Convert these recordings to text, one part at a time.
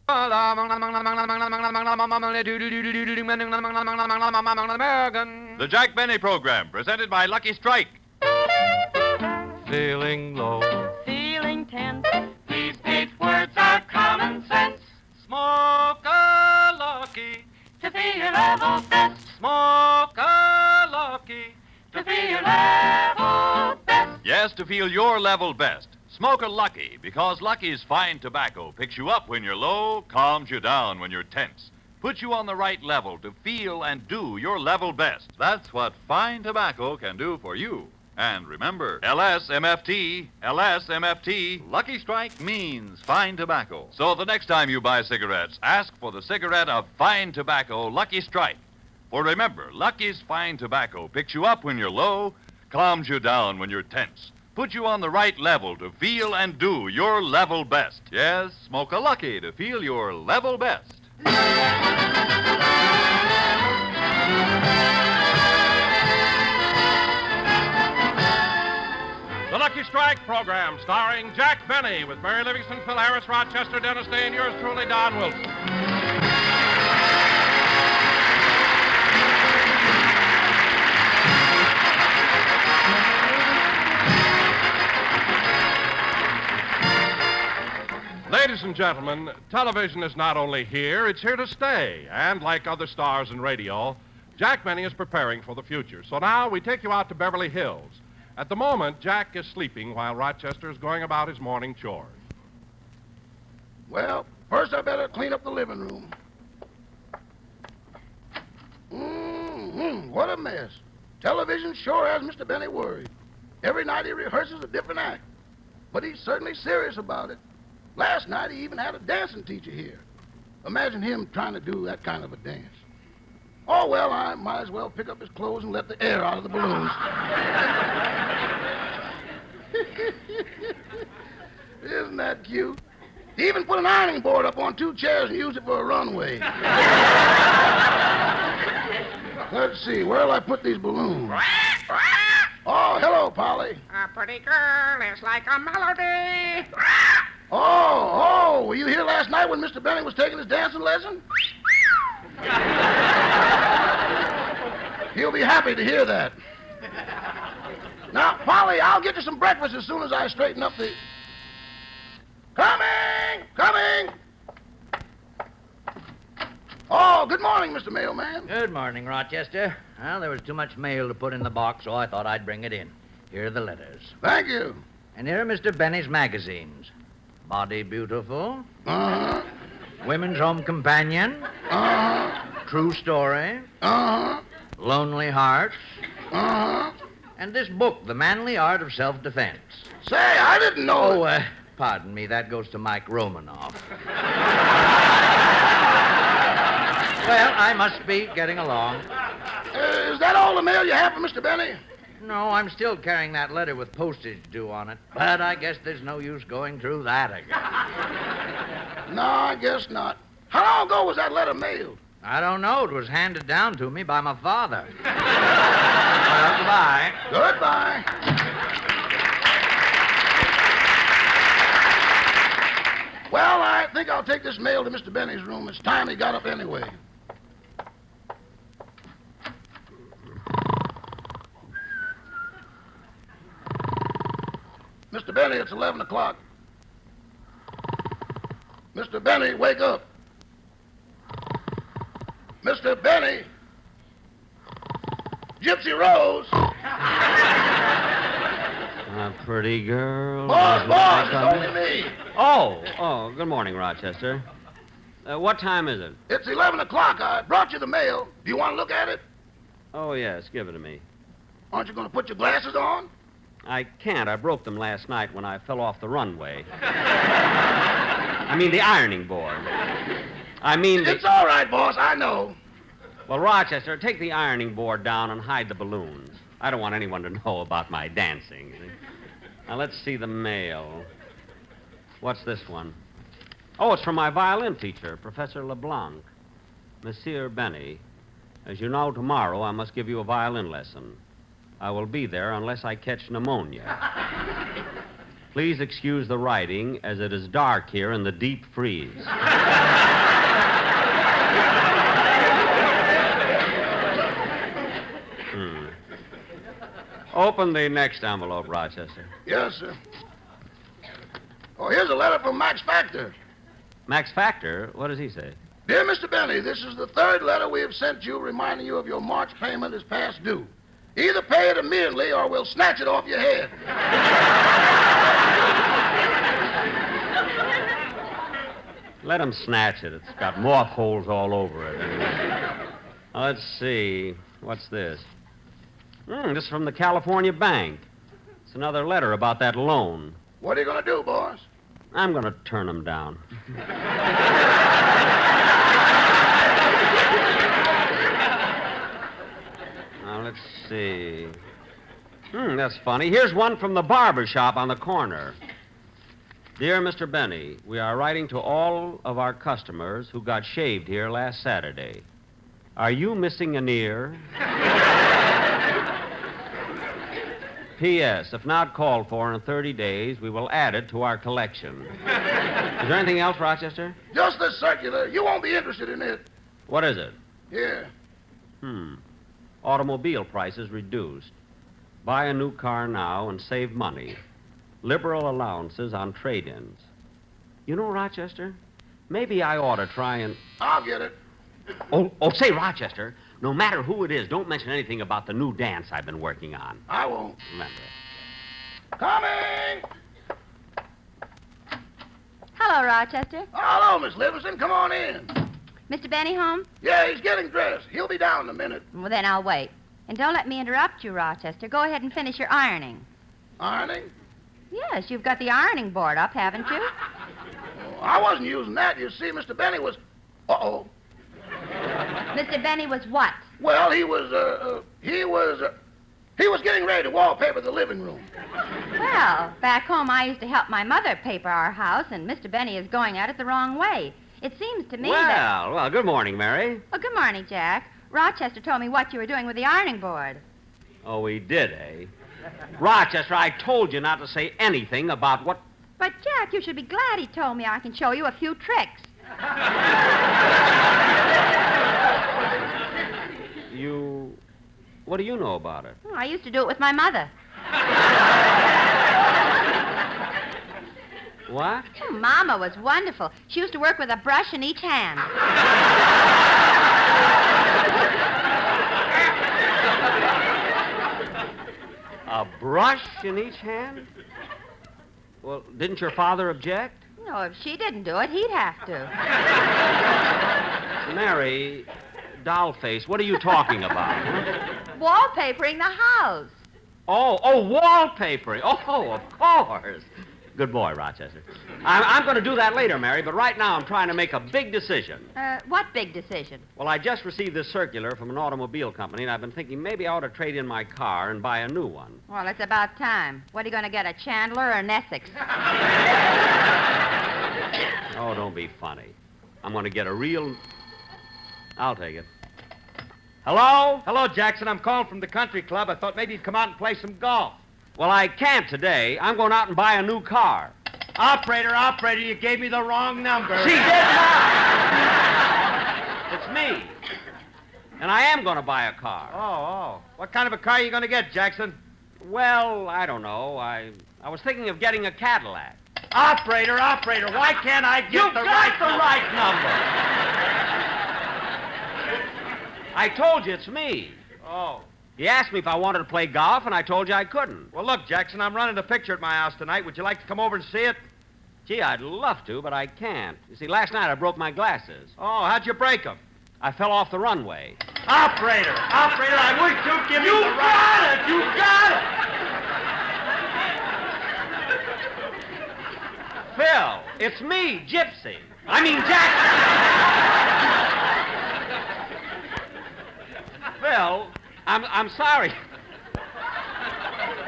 The Jack Benny Program, presented by Lucky Strike. Feeling low. Feeling tense. These 8 words are common sense. Smoke a Lucky. To be your level best. Smoke a Lucky. To be your level best. Yes, to feel your level best. Smoke a Lucky, because Lucky's fine tobacco picks you up when you're low, calms you down when you're tense, puts you on the right level to feel and do your level best. That's what fine tobacco can do for you. And remember, LSMFT, LSMFT, Lucky Strike means fine tobacco. So the next time you buy cigarettes, ask for the cigarette of fine tobacco Lucky Strike. For remember, Lucky's fine tobacco picks you up when you're low, calms you down when you're tense, put you on the right level to feel and do your level best. Yes, smoke a Lucky to feel your level best. The Lucky Strike program, starring Jack Benny, with Mary Livingston, Phil Harris, Rochester, Dennis Day, and yours truly, Don Wilson. Ladies and gentlemen, television is not only here, it's here to stay. And like other stars in radio, Jack Benny is preparing for the future. So now we take you out to Beverly Hills. At the moment, Jack is sleeping while Rochester is going about his morning chores. Well, first I better clean up the living room. What a mess. Television sure has Mr. Benny worried. Every night he rehearses a different act. But he's certainly serious about it. Last night he even had a dancing teacher here. Imagine him trying to do that kind of a dance. Oh, well, I might as well pick up his clothes and let the air out of the balloons. Isn't that cute? He even put an ironing board up on 2 chairs and used it for a runway. Let's see, where'll I put these balloons? Oh, hello, Polly. A pretty girl is like a melody. Oh, were you here last night when Mr. Benny was taking his dancing lesson? He'll be happy to hear that. Now, Polly, I'll get you some breakfast as soon as I straighten up the... Coming! Oh, good morning, Mr. Mailman. Good morning, Rochester. Well, there was too much mail to put in the box, so I thought I'd bring it in. Here are the letters. Thank you. And here are Mr. Benny's magazines. Body Beautiful. Uh-huh. Women's Home Companion. Uh-huh. True Story. Uh-huh. Lonely Hearts. Uh-huh. And this book, The Manly Art of Self-Defense. Say, I didn't know... Pardon me, that goes to Mike Romanoff. Well, I must be getting along. Is that all the mail you have for Mr. Benny? No, I'm still carrying that letter with postage due on it. But I guess there's no use going through that again. No, I guess not. How long ago was that letter mailed? I don't know. It was handed down to me by my father. Well, goodbye. Goodbye. Well, I think I'll take this mail to Mr. Benny's room. It's time he got up anyway. Mr. Benny, it's 11 o'clock. Mr. Benny, wake up. Mr. Benny. Gypsy Rose. A pretty girl. Boss, it's only me. Oh, good morning, Rochester. What time is it? It's 11 o'clock. I brought you the mail. Do you want to look at it? Oh, yes, give it to me. Aren't you going to put your glasses on? I can't. I broke them last night when I fell off the runway. I mean the ironing board. It's all right, boss. I know. Well, Rochester, take the ironing board down and hide the balloons. I don't want anyone to know about my dancing. Now, let's see the mail. What's this one? Oh, it's from my violin teacher, Professor LeBlanc. Monsieur Benny, as you know, tomorrow I must give you a violin lesson. I will be there unless I catch pneumonia. Please excuse the writing, as it is dark here in the deep freeze. Open the next envelope, Rochester. Yes, sir. Oh, here's a letter from Max Factor. Max Factor? What does he say? Dear Mr. Benny, this is the third letter we have sent you reminding you of your March payment is past due. Either pay it immediately or we'll snatch it off your head. Let him snatch it. It's got moth holes all over it. Let's see. What's this? This is from the California Bank. It's another letter about that loan. What are you going to do, boss? I'm going to turn him down. Now, let's see. That's funny. Here's one from the barber shop on the corner. Dear Mr. Benny, we are writing to all of our customers who got shaved here last Saturday. Are you missing an ear? P.S. If not called for in 30 days, we will add it to our collection. Is there anything else, Rochester? Just this circular. You won't be interested in it. What is it? Here. Automobile prices reduced. Buy a new car now and save money. Liberal allowances on trade-ins. You know, Rochester, maybe I ought to try and... I'll get it. Say, Rochester, no matter who it is, don't mention anything about the new dance I've been working on. I won't. Remember. Coming! Hello, Rochester. Hello, Miss Livingston. Come on in. Mr. Benny home? Yeah, he's getting dressed. He'll be down in a minute. Well, then I'll wait. And don't let me interrupt you, Rochester. Go ahead and finish your ironing. Ironing? Yes, you've got the ironing board up, haven't you? Oh, I wasn't using that. You see, Mr. Benny was... Uh-oh. Mr. Benny was what? Well, he was getting ready to wallpaper the living room. Well, back home I used to help my mother paper our house, and Mr. Benny is going at it the wrong way. It seems to me that... Well, good morning, Mary. Oh, good morning, Jack. Rochester told me what you were doing with the ironing board. Oh, he did, eh? Rochester, I told you not to say anything about what... But, Jack, you should be glad he told me I can show you a few tricks. What do you know about it? Oh, I used to do it with my mother. What? Oh, Mama was wonderful. She used to work with a brush in each hand. A brush in each hand? Well, didn't your father object? No, if she didn't do it, he'd have to. Mary, dollface, what are you talking about? Wallpapering the house. Oh, wallpapering. Oh, of course. Good boy, Rochester. I'm going to do that later, Mary, but right now I'm trying to make a big decision. What big decision? Well, I just received this circular from an automobile company, and I've been thinking maybe I ought to trade in my car and buy a new one. Well, it's about time. What are you going to get, a Chandler or an Essex? Oh, don't be funny. I'm going to get a real... I'll take it. Hello? Hello, Jackson. I'm calling from the country club. I thought maybe you'd come out and play some golf. Well, I can't today. I'm going out and buy a new car. Operator, you gave me the wrong number. She did not! It's me. And I am going to buy a car. Oh. What kind of a car are you going to get, Jackson? Well, I don't know. I was thinking of getting a Cadillac. Operator, why can't I get the right number? I told you it's me. Oh. You asked me if I wanted to play golf, and I told you I couldn't. Well, look, Jackson, I'm running a picture at my house tonight. Would you like to come over and see it? Gee, I'd love to, but I can't. You see, last night I broke my glasses. Oh, how'd you break them? I fell off the runway. Operator, I wish you'd give me the right... You got it! Phil, it's me, Gypsy. I mean, Jackson. Phil, I'm sorry.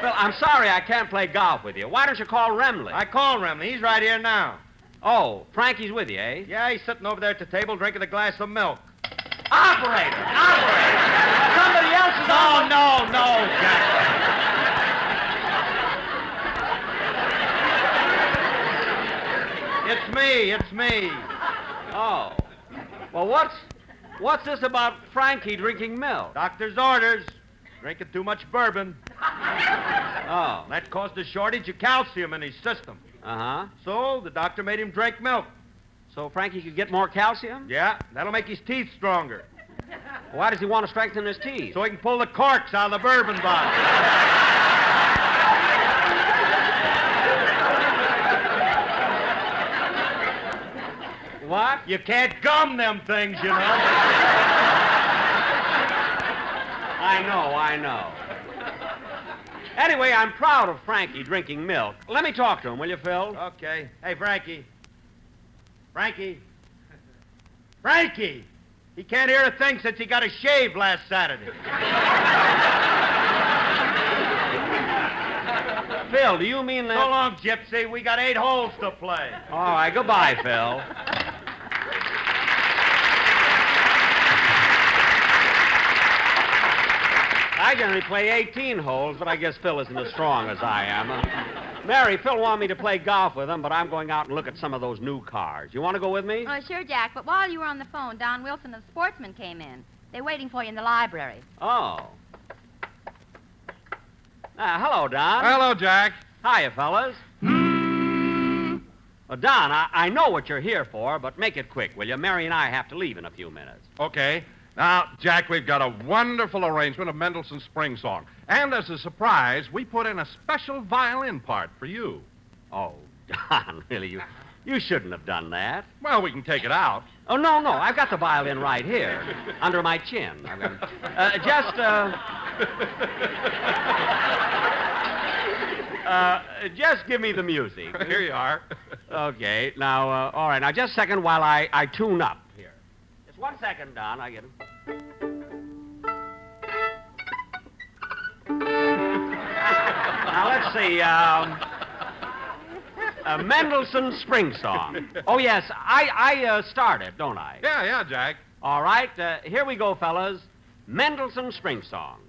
Phil, I'm sorry I can't play golf with you. Why don't you call Remley? I called Remley. He's right here now. Oh, Frankie's with you, eh? Yeah, he's sitting over there at the table drinking a glass of milk. Operator! Somebody else is on... No, Jackson. It's me. Oh. Well, what's this about Frankie drinking milk? Doctor's orders. Drinking too much bourbon. Oh. That caused a shortage of calcium in his system. Uh-huh. So the doctor made him drink milk. So Frankie could get more calcium? Yeah, that'll make his teeth stronger. Why does he want to strengthen his teeth? So he can pull the corks out of the bourbon bottle. What? You can't gum them things, you know. I know. Anyway, I'm proud of Frankie drinking milk. Let me talk to him, will you, Phil? Okay. Hey, Frankie. Frankie. He can't hear a thing since he got a shave last Saturday. Phil, do you mean that... So long, Gypsy. We got 8 holes to play. All right, goodbye, Phil. I generally play 18 holes, but I guess Phil isn't as strong as I am. Mary, Phil wanted me to play golf with him, but I'm going out and look at some of those new cars. You want to go with me? Oh, sure, Jack. But while you were on the phone, Don Wilson of Sportsman came in. They're waiting for you in the library. Oh. Hello, Don. Hello, Jack. Hiya, fellas. Well, Don, I know what you're here for, but make it quick, will you? Mary and I have to leave in a few minutes. Okay. Now, Jack, we've got a wonderful arrangement of Mendelssohn's Spring Song. And as a surprise, we put in a special violin part for you. Oh, Don, really, you shouldn't have done that. Well, we can take it out. Oh, no, I've got the violin right here, under my chin. I've got just give me the music. Here you are. Okay, now, all right, now just a second while I tune up here. Just 1 second, Don, I get him. Now, let's see, Mendelssohn's Spring Song. Oh, yes, I started, don't I? Yeah, Jack. All right, here we go, fellas. Mendelssohn's Spring Song.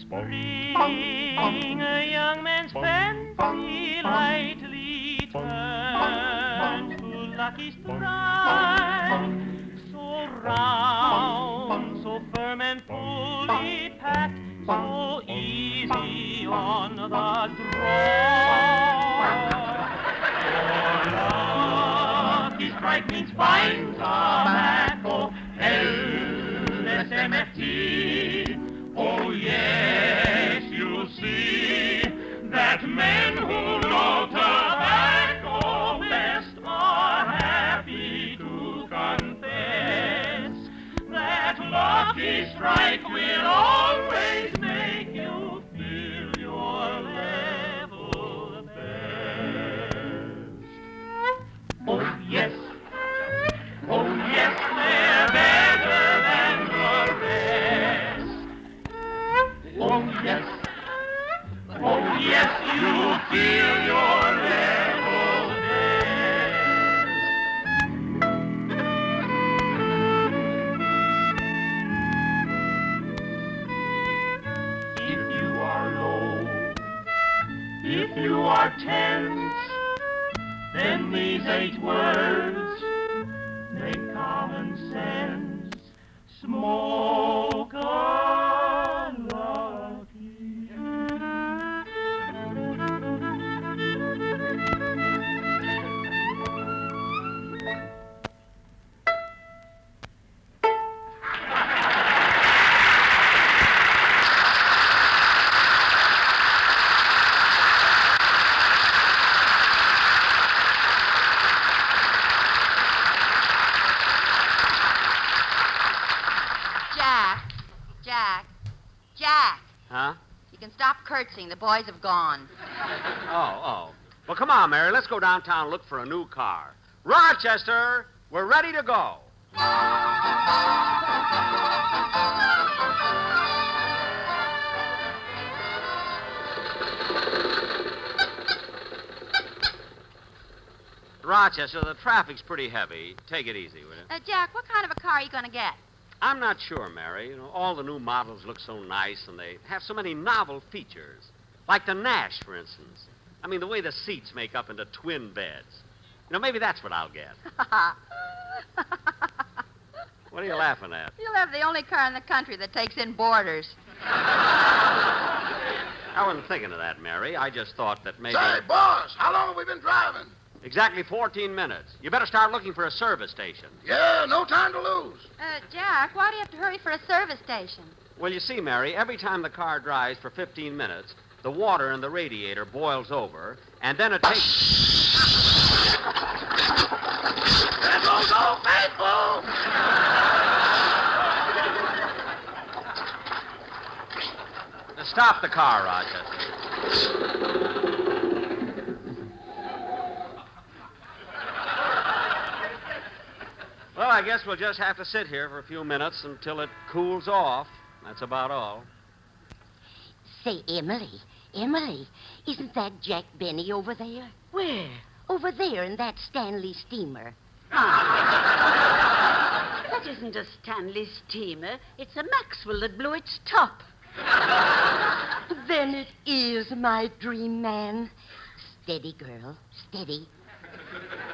Spring, a young man's fancy lightly turns to lucky stride. So round, so firm and fully packed, so easy on the draw. For lucky strike means fine tobacco, LSMFT. Oh, yes, you'll see that men who know tobacco best are happy to confess that Lucky Strike will always make you feel your level best. Oh, yes. Oh, yes, they're better than the rest. Oh, yes, you feel your level best. If you are low, if you are tense, then these 8 words make common sense. Smoke a Jack, Huh? you can stop curtsying. The boys have gone. Oh. Well, come on, Mary. Let's go downtown and look for a new car. Rochester, we're ready to go. Rochester, the traffic's pretty heavy. Take it easy, will you? Jack, what kind of a car are you going to get? I'm not sure, Mary. You know, all the new models look so nice, and they have so many novel features. Like the Nash, for instance. I mean, the way the seats make up into twin beds. You know, maybe that's what I'll get. What are you laughing at? You'll have the only car in the country that takes in boarders. I wasn't thinking of that, Mary. I just thought that maybe... Say, boss, how long have we been driving? Exactly 14 minutes. You better start looking for a service station. Yeah, no time to lose. Jack, why do you have to hurry for a service station? Well, you see, Mary, every time the car drives for 15 minutes, the water in the radiator boils over, and then it takes... There goes Old Faithful! Stop the car, Rochester. Well, I guess we'll just have to sit here for a few minutes until it cools off. That's about all. Say, Emily, isn't that Jack Benny over there? Where? Over there in that Stanley steamer. That isn't a Stanley steamer. It's a Maxwell that blew its top. Then it is my dream man. Steady, girl, steady.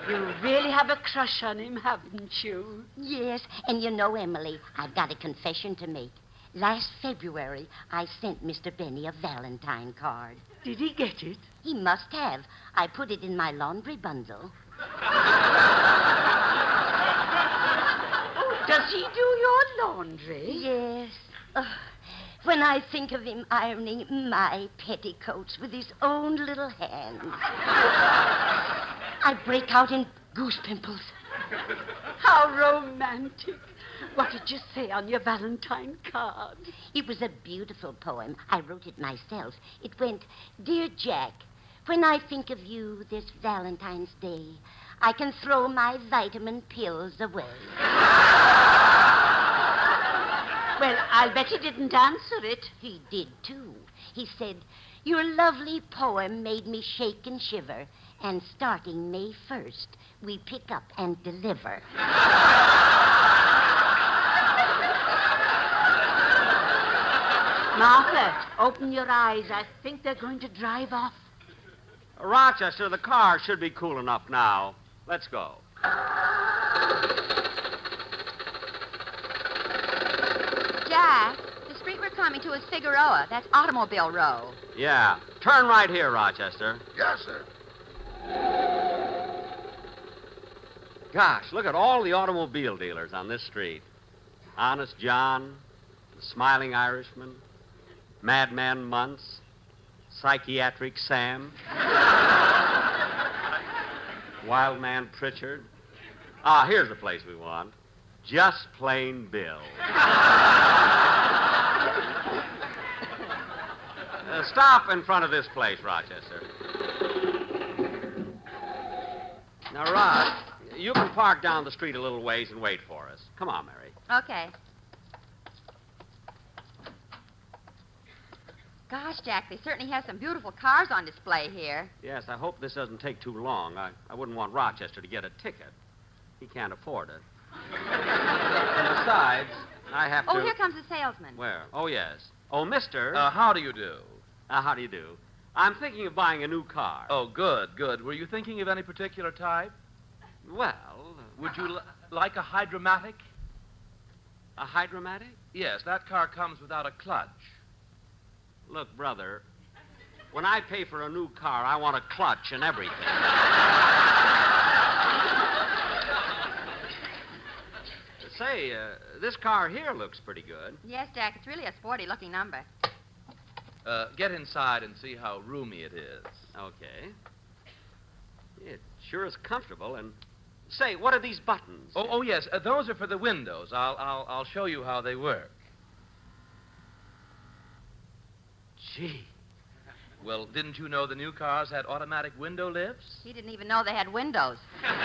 You really have a crush on him, haven't you? Yes, and you know, Emily, I've got a confession to make. Last February, I sent Mr. Benny a Valentine card. Did he get it? He must have. I put it in my laundry bundle. Oh, does he do your laundry? Yes. When I think of him ironing my petticoats with his own little hands, I break out in goose pimples. How romantic. What did you say on your Valentine card? It was a beautiful poem. I wrote it myself. It went, Dear Jack, when I think of you this Valentine's Day, I can throw my vitamin pills away. Well, I'll bet he didn't answer it. He did, too. He said, Your lovely poem made me shake and shiver, and starting May 1st, we pick up and deliver. Martha, open your eyes. I think they're going to drive off. Rochester, the car should be cool enough now. Let's go. Jack, the street we're coming to is Figueroa. That's Automobile Row. Yeah. Turn right here, Rochester. Yes, sir. Gosh, look at all the automobile dealers on this street. Honest John, the Smiling Irishman, Madman Muntz, Psychiatric Sam, Wild Man Pritchard. Ah, here's the place we want. Just Plain Bill. Stop in front of this place, Rochester. Now, Rod, you can park down the street a little ways and wait for us. Come on, Mary. Okay. Gosh, Jack, they certainly have some beautiful cars on display here. Yes, I hope this doesn't take too long. I wouldn't want Rochester to get a ticket. He can't afford it. And besides, I have to... Oh, here comes the salesman. Where? Oh, yes. Oh, mister... How do you do? How do you do? I'm thinking of buying a new car. Oh, good, good. Were you thinking of any particular type? Well... Would you like a hydromatic? A hydromatic? Yes, that car comes without a clutch. Look, brother, when I pay for a new car, I want a clutch and everything. Say, this car here looks pretty good. Yes, Jack, it's really a sporty-looking number. Get inside and see how roomy it is. Okay. It sure is comfortable. And say, what are these buttons? Oh, yes. Those are for the windows. I'll show you how they work. Gee. Well, didn't you know the new cars had automatic window lifts? He didn't even know they had windows. Mary,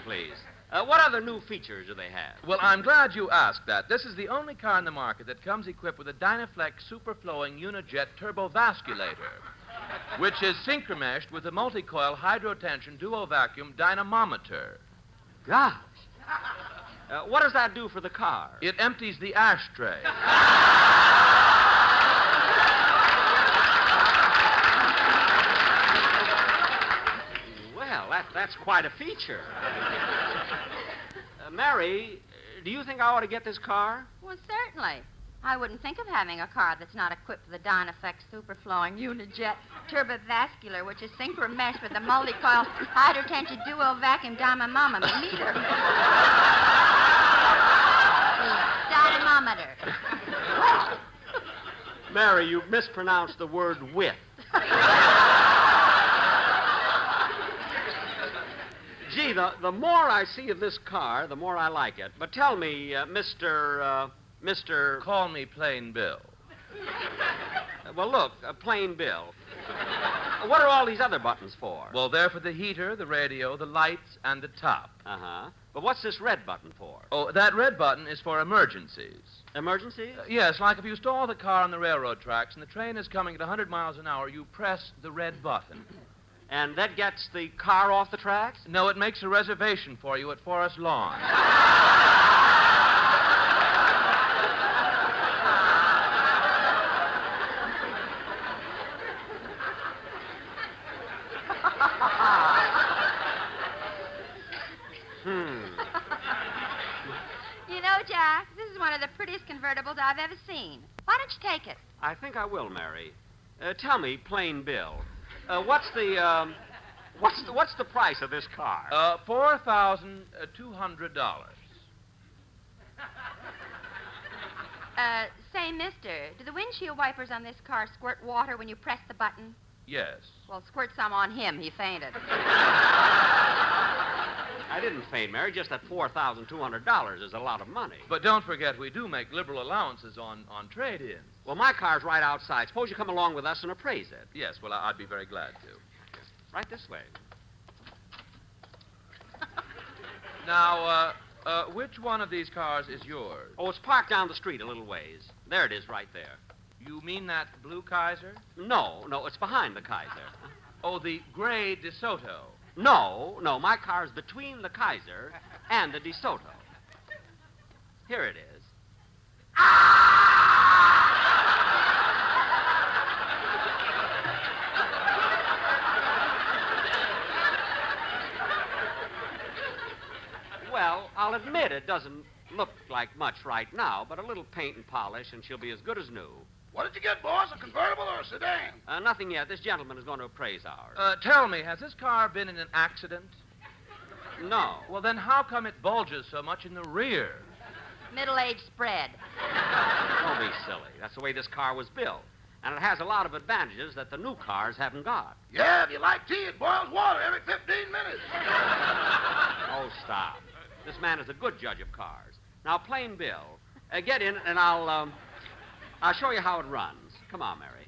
please. What other new features do they have? Well, I'm glad you asked that. This is the only car in the market that comes equipped with a Dynaflex superflowing unijet turbovasculator, which is synchромeshed with a multi-coil hydrotension duo-vacuum dynamometer. Gosh. What does that do for the car? It empties the ashtray. Well, that's quite a feature. Mary, do you think I ought to get this car? Well, certainly. I wouldn't think of having a car that's not equipped with a Dynaflex superflowing unijet turbovascular, which is synchro-meshed with a multi-coil hydrotension duo vacuum dynamometer. Dynamometer. Mary, you mispronounced the word with. Gee, the more I see of this car, the more I like it. But tell me, Mr. Call me Plain Bill. Well, look, Plain Bill. What are all these other buttons for? Well, they're for the heater, the radio, the lights, and the top. Uh-huh. But what's this red button for? Oh, that red button is for emergencies. Emergencies? Yes, like if you stall the car on the railroad tracks and the train is coming at 100 miles an hour, you press the red button. And that gets the car off the tracks? No, it makes a reservation for you at Forest Lawn. You know, Jack, this is one of the prettiest convertibles I've ever seen. Why don't you take it? I think I will, Mary. Tell me, Plain Bill, what's the price of this car? $4,200. Say, mister, do the windshield wipers on this car squirt water when you press the button? Yes. Well, squirt some on him. He fainted. I didn't faint, Mary. Just that $4,200 is a lot of money. But don't forget, we do make liberal allowances on trade-ins. Well, my car's right outside. Suppose you come along with us and appraise it. Yes, well, I'd be very glad to. Right this way. Now, which one of these cars is yours? Oh, it's parked down the street a little ways. There it is, right there. You mean that blue Kaiser? No, it's behind the Kaiser. Oh, the gray DeSoto. No, my car's between the Kaiser and the DeSoto. Here it is. Well, I'll admit it doesn't look like much right now, but a little paint and polish, and she'll be as good as new. What did you get, boss? A convertible or a sedan? Nothing yet. This gentleman is going to appraise ours. Tell me, has this car been in an accident? No. Well, then how come it bulges so much in the rear? Middle-aged spread. Don't be silly. That's the way this car was built. And it has a lot of advantages that the new cars haven't got. Yeah, if you like tea, it boils water every 15 minutes. Oh, stop. This man is a good judge of cars. Now, Plain Bill, get in and I'll show you how it runs. Come on, Mary.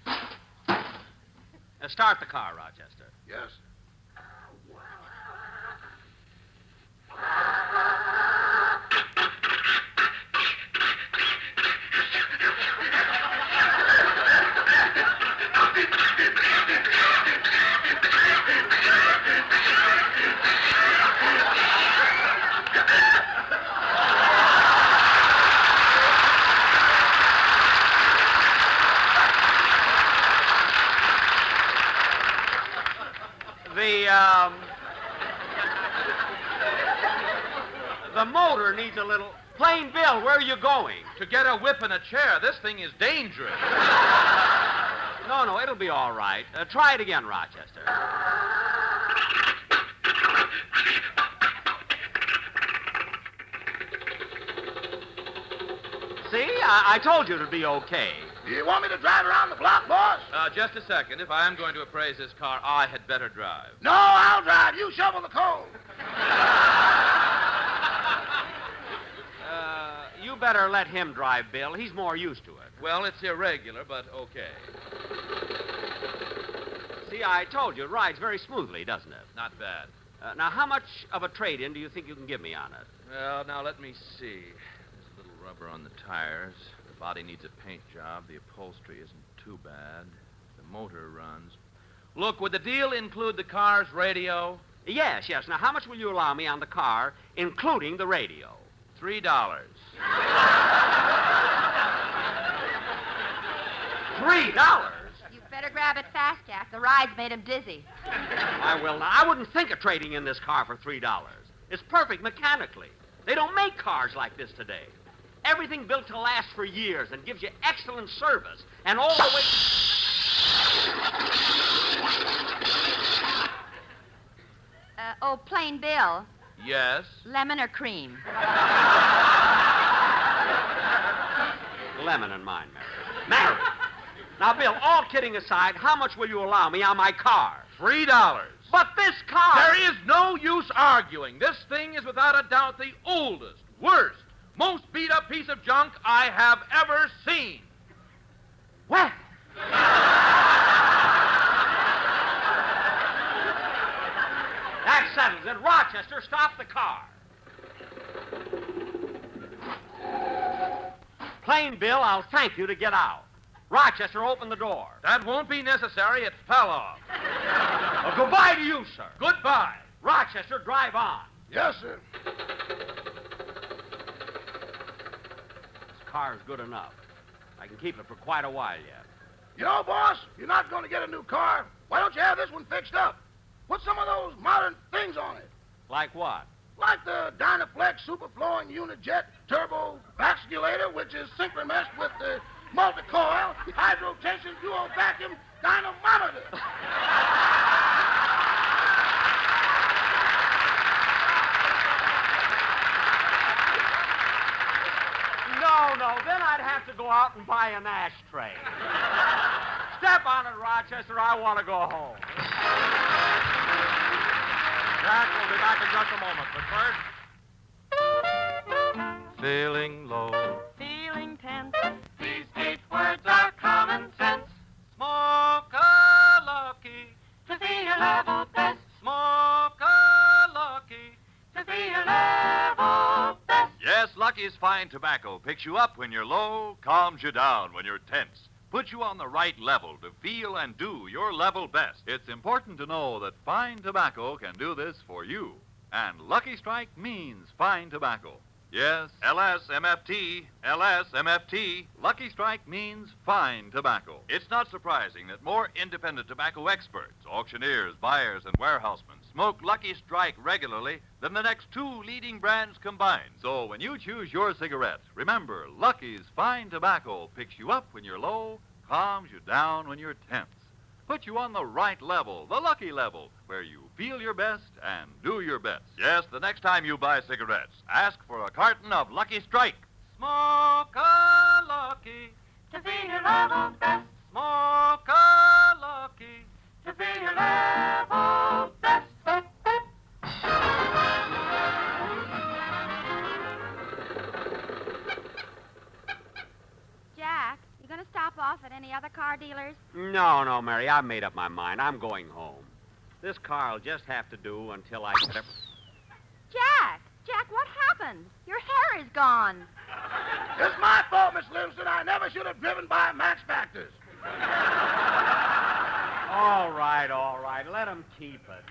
Start the car, Rochester. Yes. The motor needs a little... Plain Bill, where are you going? To get a whip and a chair. This thing is dangerous. No, it'll be all right. Try it again, Rochester. See? I told you it'd be okay. Do you want me to drive around the block, boss? Just a second. If I am going to appraise this car, I had better drive. No, I'll drive. You shovel the coal. You bet better let him drive, Bill. He's more used to it. Well, it's irregular, but okay. See, I told you, it rides very smoothly, doesn't it? Not bad. Now, how much of a trade-in do you think you can give me on it? Well, now let me see. There's a little rubber on the tires. The body needs a paint job. The upholstery isn't too bad. The motor runs. Look, would the deal include the car's radio? Yes. Now, how much will you allow me on the car, including the radio? $3. $3? You better grab it fast, Jack. The ride's made him dizzy. I will not. I wouldn't think of trading in this car for $3. It's perfect mechanically. They don't make cars like this today. Everything built to last for years and gives you excellent service. And all the way... Plain Bill. Yes? Lemon or cream? Lemon and mine, Mary. Mary! Now, Bill, all kidding aside, how much will you allow me on my car? $3. But this car... There is no use arguing. This thing is without a doubt the oldest, worst, most beat-up piece of junk I have ever seen. What? That settles it. Rochester, stop the car. Plain Bill, I'll thank you to get out. Rochester, open the door. That won't be necessary. It fell off. Well, goodbye to you, sir. Goodbye. Rochester, drive on. Yes, sir. This car's good enough. I can keep it for quite a while yet. You know, boss, you're not going to get a new car. Why don't you have this one fixed up? Put some of those modern things on it. Like what? Like the Dynaflex superflowing unijet turbo vasculator, which is synchronized with the multi-coil hydrotension dual vacuum dynamometer. No, then I'd have to go out and buy an ashtray. Step on it, Rochester. I want to go home. Jack will be back in just a moment, but first... Feeling low. Feeling tense. These 8 words are common sense. Smoke a lucky To be your level best. Smoke a lucky To be your level best. Yes, Lucky's fine tobacco picks you up when you're low, calms you down when you're tense, puts you on the right level to feel and do your level best. It's important to know that fine tobacco can do this for you. And Lucky Strike means fine tobacco. Yes, LSMFT, LSMFT. Lucky Strike means fine tobacco. It's not surprising that more independent tobacco experts, auctioneers, buyers, and warehousemen smoke Lucky Strike regularly than the next 2 leading brands combined. So when you choose your cigarette, remember, Lucky's fine tobacco picks you up when you're low, calms you down when you're tense, puts you on the right level, the Lucky level, where you feel your best and do your best. Yes, the next time you buy cigarettes, ask for a carton of Lucky Strike. Smoke a lucky To be your level best. Smoke a lucky To be your level best. Jack, you going to stop off at any other car dealers? No, Mary, I've made up my mind. I'm going home. This car will just have to do until I get up. Jack, what happened? Your hair is gone. It's my fault, Miss Livingston. I never should have driven by Max Factors. All right. Let him keep it.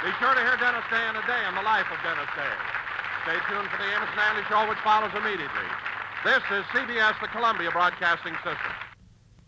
Be sure to hear Dennis Day in a Day on the life of Dennis Day. Stay tuned for the Amos and Andy Show, which follows immediately. This is CBS, the Columbia Broadcasting System.